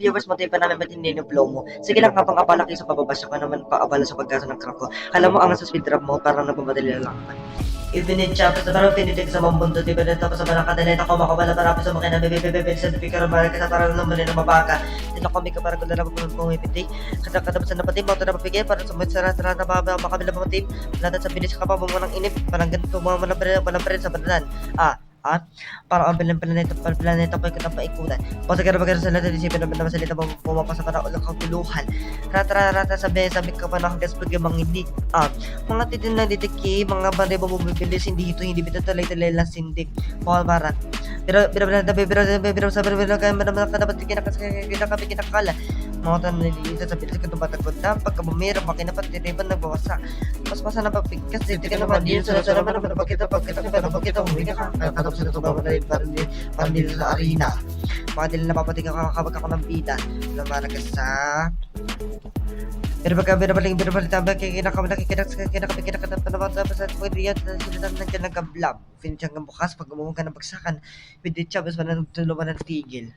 Viewers mo tayo pa namin matindi yung flow mo. Sige lang kapang abala kayo sa pababasa ka naman paabala sa pagkasa ng crack ko. Alam mo ang sa speed drop mo parang nagmamadali lang naman. Ibinid siya, basta parang pinitig sa mambundo, di ba na tapos sa parang kadalita ko, makabala parang sa makina, bebebebebe, sa dapi ka naman, kasi parang naman na mabaka. Dito kami ka parang kung nalaman kung pumipiti. Kadang-kadang sa napatim, mo ito na mapigay, parang sa sara-sara na makabila pamatim, lahat sa bilis ka pa mo ng inip, parang ganito mga malamparin sa bananan. Parang ang planeta pa yung paikutan. Pasa ka na magkaroon sa lahat, isipin naman naman salita mo pumapasa ka na ulang kaguluhan. Rata-rata sabi ka pa na hanggang pag yung mga hindi. Mga titin na ditiki, mga banday mo bumibilis, hindi bito talay-talay lang sindik. Mga para. Pero sabi ka naman dapat kinakala. Mga tanong nililita sa bilis ka tumatagod na pagka bumira, makinapat, tinipan nagbawasak. Mas na papigkas, hindi ka naman din sa naman naman pagkita, huminga ka. Katapos na ito ba parang dito sa arena. Mga dila napapating kapag ako ng bida. Naman sa pero balik kinakapit naman sa pagriyan sila nandiyan nagkablab. Finish hanggang bukas pag umuwi ka ng bagsakan. Pwede siya, basta na tulungan ng tigil.